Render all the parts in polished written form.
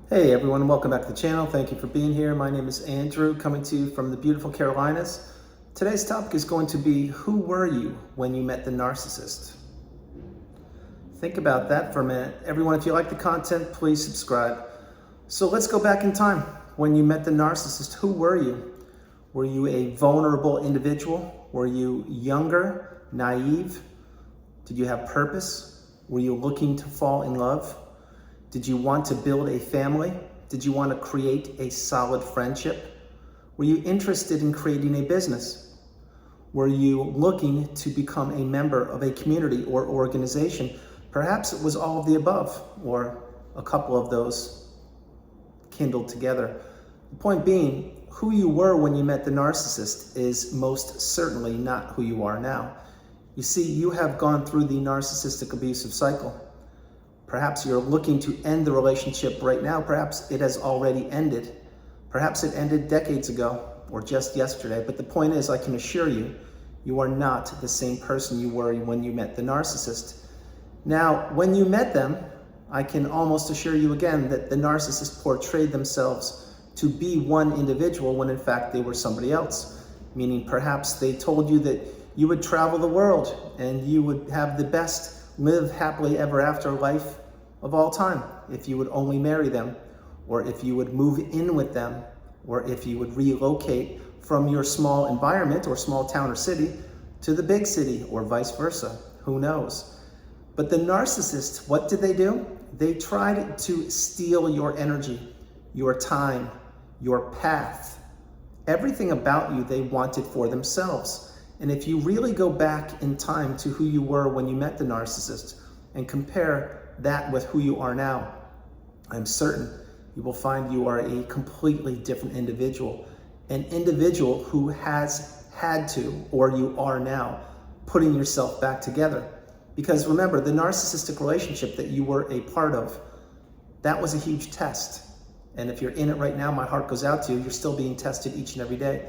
Hey everyone, welcome back to the channel. Thank you for being here. My name is Andrew, coming to you from the beautiful Carolinas. Today's topic is going to be, who were you when you met the narcissist? Think about that for a minute. Everyone, if you like the content, please subscribe. So let's go back in time. When you met the narcissist, who were you? Were you a vulnerable individual? Were you younger, naive? Did you have purpose? Were you looking to fall in love? Did you want to build a family? Did you want to create a solid friendship? Were you interested in creating a business? Were you looking to become a member of a community or organization? Perhaps it was all of the above, or a couple of those kindled together. The point being, who you were when you met the narcissist is most certainly not who you are now. You see, you have gone through the narcissistic abusive cycle. Perhaps you're looking to end the relationship right now. Perhaps it has already ended. Perhaps it ended decades ago or just yesterday. But the point is, I can assure you, you are not the same person you were when you met the narcissist. Now, when you met them, I can almost assure you again that the narcissist portrayed themselves to be one individual when in fact they were somebody else. Meaning perhaps they told you that you would travel the world and you would have the best live happily ever after life of all time if you would only marry them, or if you would move in with them, or if you would relocate from your small environment or small town or city to the big city, or vice versa. Who knows? But the narcissist, what did they do? They tried to steal your energy, your time, your path. Everything about you they wanted for themselves. And if you really go back in time to who you were when you met the narcissist and compare that with who you are now, I'm certain you will find you are a completely different individual. An individual who has had to, or you are now, putting yourself back together. Because remember, the narcissistic relationship that you were a part of, that was a huge test. And if you're in it right now, my heart goes out to you. You're still being tested each and every day.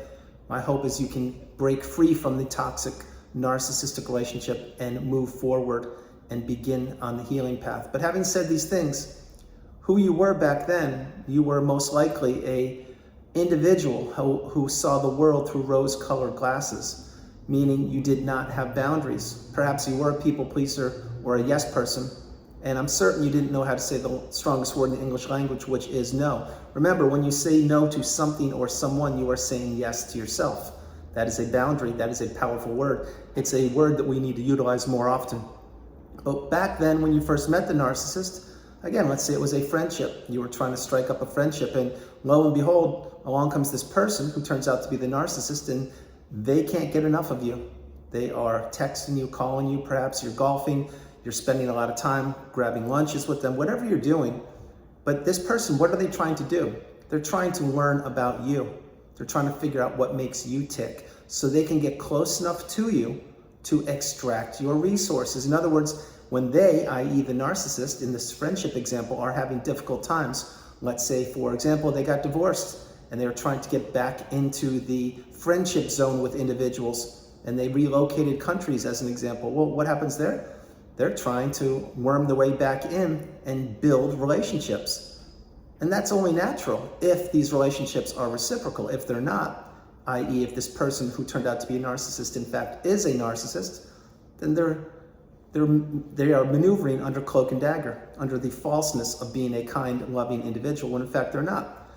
My hope is you can break free from the toxic narcissistic relationship and move forward and begin on the healing path. But having said these things, who you were back then, you were most likely a individual who saw the world through rose-colored glasses, meaning you did not have boundaries. Perhaps you were a people pleaser or a yes person, and I'm certain you didn't know how to say the strongest word in the English language, which is no. Remember, when you say no to something or someone, you are saying yes to yourself. That is a boundary. That is a powerful word. It's a word that we need to utilize more often. But back then, when you first met the narcissist, again, let's say it was a friendship. You were trying to strike up a friendship, and lo and behold, along comes this person who turns out to be the narcissist, and they can't get enough of you. They are texting you, calling you, perhaps you're golfing, you're spending a lot of time grabbing lunches with them, whatever you're doing. But this person, what are they trying to do? They're trying to learn about you. They're trying to figure out what makes you tick so they can get close enough to you to extract your resources. In other words, when they, i.e. the narcissist in this friendship example, are having difficult times, let's say, for example, they got divorced and they're trying to get back into the friendship zone with individuals and they relocated countries as an example. Well, what happens there? They're trying to worm their way back in and build relationships. And that's only natural if these relationships are reciprocal. If they're not, i.e. if this person who turned out to be a narcissist in fact is a narcissist, then they are maneuvering under cloak and dagger, under the falseness of being a kind, loving individual, when in fact they're not.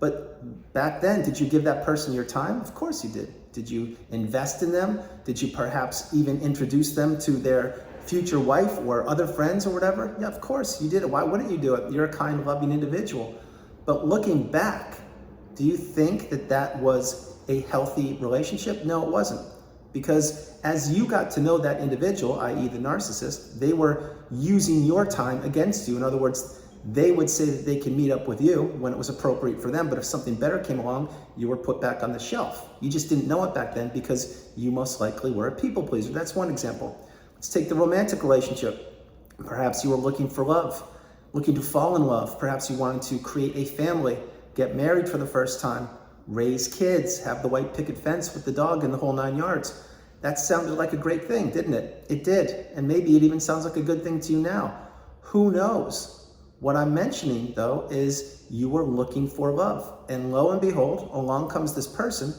But back then, did you give that person your time? Of course you did. Did you invest in them? Did you perhaps even introduce them to their future wife or other friends or whatever? Yeah, of course you did it. Why wouldn't you do it? You're a kind, loving individual. But looking back, do you think that that was a healthy relationship? No, it wasn't. Because as you got to know that individual, i.e. the narcissist, they were using your time against you. In other words, they would say that they can meet up with you when it was appropriate for them, but if something better came along, you were put back on the shelf. You just didn't know it back then because you most likely were a people pleaser. That's one example. Let's take the romantic relationship. Perhaps you were looking for love, looking to fall in love. Perhaps you wanted to create a family, get married for the first time, raise kids, have the white picket fence with the dog and the whole 9 yards. That sounded like a great thing, didn't it? It did. And maybe it even sounds like a good thing to you now. Who knows? What I'm mentioning, though, is you were looking for love. And lo and behold, along comes this person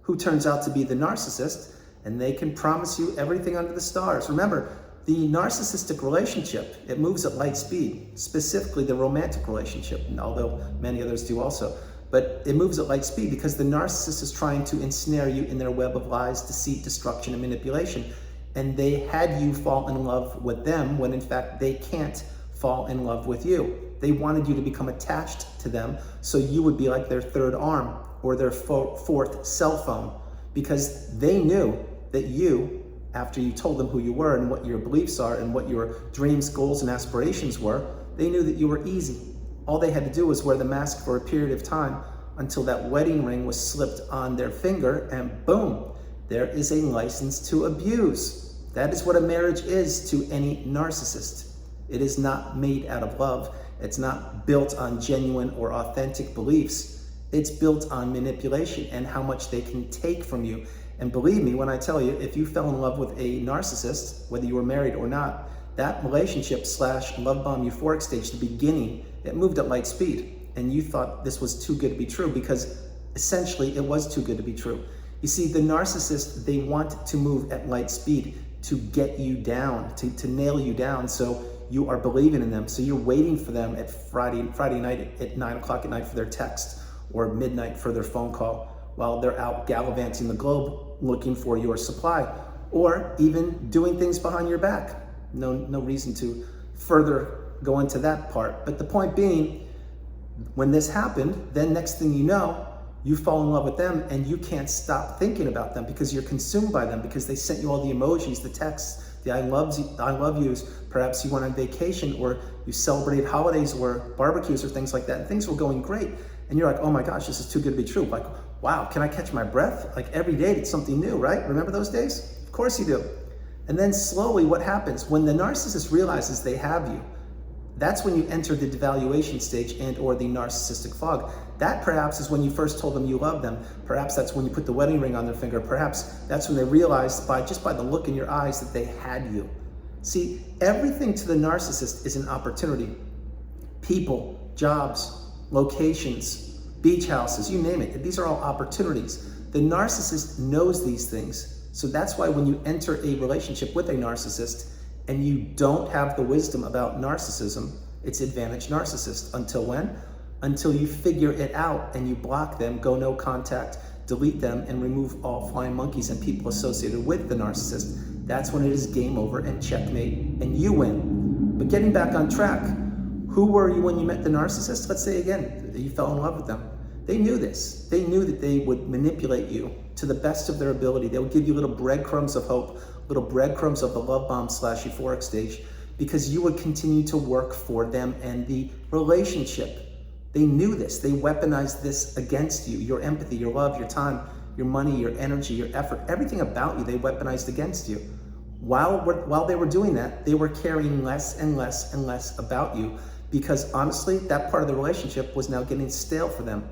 who turns out to be the narcissist, and they can promise you everything under the stars. Remember, the narcissistic relationship, it moves at light speed, specifically the romantic relationship, although many others do also. But it moves at light speed because the narcissist is trying to ensnare you in their web of lies, deceit, destruction, and manipulation. And they had you fall in love with them when in fact they can't fall in love with you. They wanted you to become attached to them so you would be like their third arm or their fourth cell phone, because they knew that you, after you told them who you were and what your beliefs are and what your dreams, goals, and aspirations were, they knew that you were easy. All they had to do was wear the mask for a period of time until that wedding ring was slipped on their finger, and boom, there is a license to abuse. That is what a marriage is to any narcissist. It is not made out of love. It's not built on genuine or authentic beliefs. It's built on manipulation and how much they can take from you. And believe me when I tell you, if you fell in love with a narcissist, whether you were married or not, that relationship / love bomb euphoric stage, the beginning, it moved at light speed. And you thought this was too good to be true, because essentially it was too good to be true. You see, the narcissist, they want to move at light speed to get you down, to nail you down. So you are believing in them. So you're waiting for them at Friday night at 9 o'clock at night for their text, or midnight for their phone call, while they're out gallivanting the globe looking for your supply, or even doing things behind your back. No reason to further go into that part. But the point being, when this happened, then next thing you know, you fall in love with them and you can't stop thinking about them because you're consumed by them, because they sent you all the emojis, the texts, the I love yous. Perhaps you went on vacation, or you celebrated holidays or barbecues or things like that, and things were going great. And you're like, oh my gosh, this is too good to be true. Like, wow, can I catch my breath? Like every day it's something new, right? Remember those days? Of course you do. And then slowly what happens when the narcissist realizes they have you, that's when you enter the devaluation stage and or the narcissistic fog. That perhaps is when you first told them you love them. Perhaps that's when you put the wedding ring on their finger. Perhaps that's when they realized just by the look in your eyes that they had you. See, everything to the narcissist is an opportunity. People, jobs, locations, beach houses, you name it. These are all opportunities. The narcissist knows these things. So that's why when you enter a relationship with a narcissist and you don't have the wisdom about narcissism, it's advantage narcissist. Until when? Until you figure it out and you block them, go no contact, delete them, and remove all flying monkeys and people associated with the narcissist. That's when it is game over and checkmate and you win. But getting back on track, who were you when you met the narcissist? Let's say again, you fell in love with them. They knew this. They knew that they would manipulate you to the best of their ability. They would give you little breadcrumbs of hope, little breadcrumbs of the love bomb / euphoric stage, because you would continue to work for them and the relationship. They knew this. They weaponized this against you. Your empathy, your love, your time, your money, your energy, your effort, everything about you, they weaponized against you. While they were doing that, they were caring less and less and less about you, because honestly, that part of the relationship was now getting stale for them.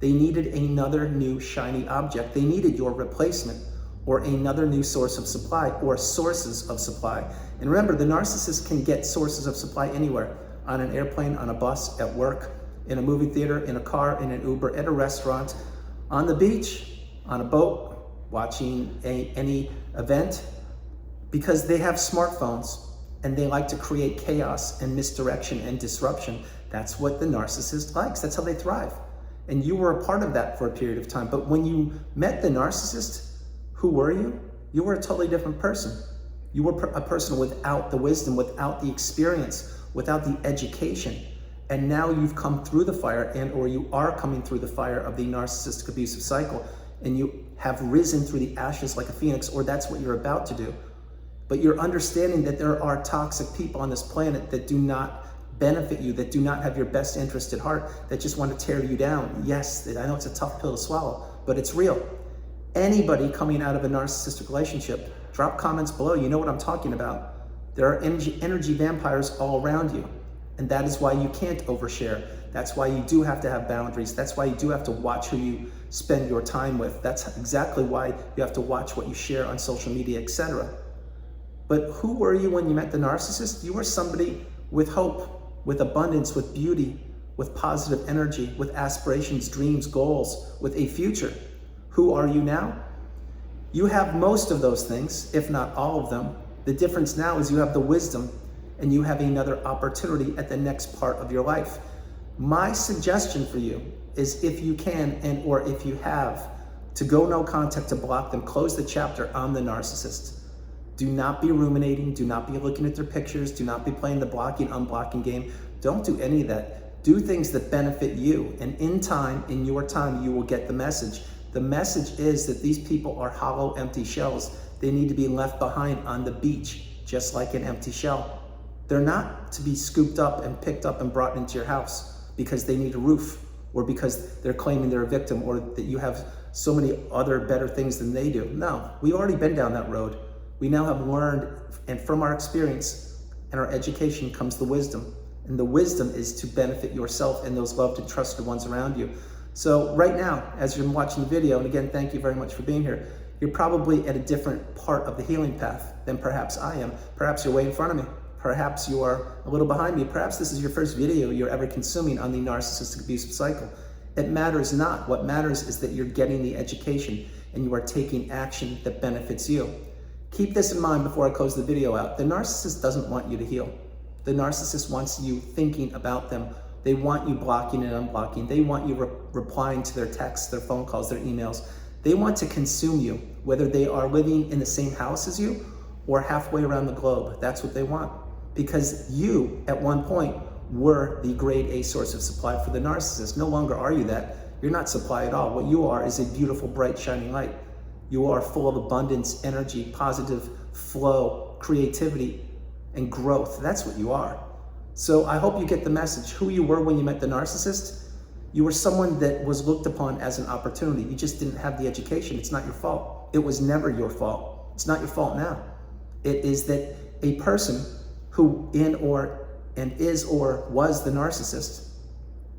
They needed another new shiny object. They needed your replacement, or another new source of supply, or sources of supply. And remember, the narcissist can get sources of supply anywhere: on an airplane, on a bus, at work, in a movie theater, in a car, in an Uber, at a restaurant, on the beach, on a boat, watching any event, because they have smartphones and they like to create chaos and misdirection and disruption. That's what the narcissist likes. That's how they thrive. And you were a part of that for a period of time. But when you met the narcissist, who were you? You were a totally different person. You were a person without the wisdom, without the experience, without the education. And now you've come through the fire, and or you are coming through the fire of the narcissistic abusive cycle, and you have risen through the ashes like a phoenix, or that's what you're about to do. But you're understanding that there are toxic people on this planet that do not benefit you, that do not have your best interest at heart, that just want to tear you down. Yes, I know it's a tough pill to swallow, but it's real. Anybody coming out of a narcissistic relationship, drop comments below. You know what I'm talking about. There are energy vampires all around you. And that is why you can't overshare. That's why you do have to have boundaries. That's why you do have to watch who you spend your time with. That's exactly why you have to watch what you share on social media, etc. But who were you when you met the narcissist? You were somebody with hope. with abundance, with beauty, with positive energy, with aspirations, dreams, goals, with a future. Who are you now? You have most of those things, if not all of them. The difference now is you have the wisdom and you have another opportunity at the next part of your life. My suggestion for you is, if you can and or if you have, to go no contact, to block them, close the chapter on the narcissist. Do not be ruminating, do not be looking at their pictures, do not be playing the blocking, unblocking game. Don't do any of that. Do things that benefit you, and in time, in your time, you will get the message. The message is that these people are hollow, empty shells. They need to be left behind on the beach, just like an empty shell. They're not to be scooped up and picked up and brought into your house because they need a roof, or because they're claiming they're a victim, or that you have so many other better things than they do. No, we've already been down that road. We now have learned, and from our experience and our education comes the wisdom. And the wisdom is to benefit yourself and those loved and trusted ones around you. So right now, as you're watching the video, and again, thank you very much for being here, you're probably at a different part of the healing path than perhaps I am. Perhaps you're way in front of me. Perhaps you are a little behind me. Perhaps this is your first video you're ever consuming on the narcissistic abusive cycle. It matters not. What matters is that you're getting the education and you are taking action that benefits you. Keep this in mind before I close the video out. The narcissist doesn't want you to heal. The narcissist wants you thinking about them. They want you blocking and unblocking. They want you replying to their texts, their phone calls, their emails. They want to consume you, whether they are living in the same house as you or halfway around the globe. That's what they want. Because you, at one point, were the grade A source of supply for the narcissist. No longer are you that. You're not supply at all. What you are is a beautiful, bright, shining light. You are full of abundance, energy, positive flow, creativity, and growth. That's what you are. So I hope you get the message. Who you were when you met the narcissist, you were someone that was looked upon as an opportunity. You just didn't have the education. It's not your fault. It was never your fault. It's not your fault now. It is that a person who is or was the narcissist,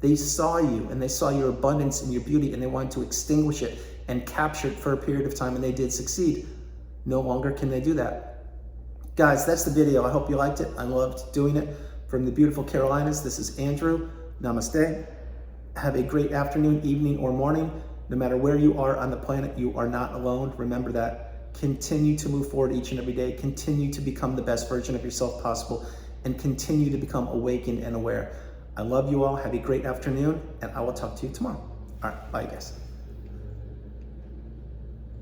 they saw you and they saw your abundance and your beauty, and they wanted to extinguish it and capture it for a period of time, and they did succeed. No longer can they do that. Guys, that's the video. I hope you liked it. I loved doing it. From the beautiful Carolinas, this is Andrew. Namaste. Have a great afternoon, evening, or morning. No matter where you are on the planet, you are not alone. Remember that. Continue to move forward each and every day. Continue to become the best version of yourself possible, and continue to become awakened and aware. I love you all. Have a great afternoon, and I will talk to you tomorrow. All right, bye guys.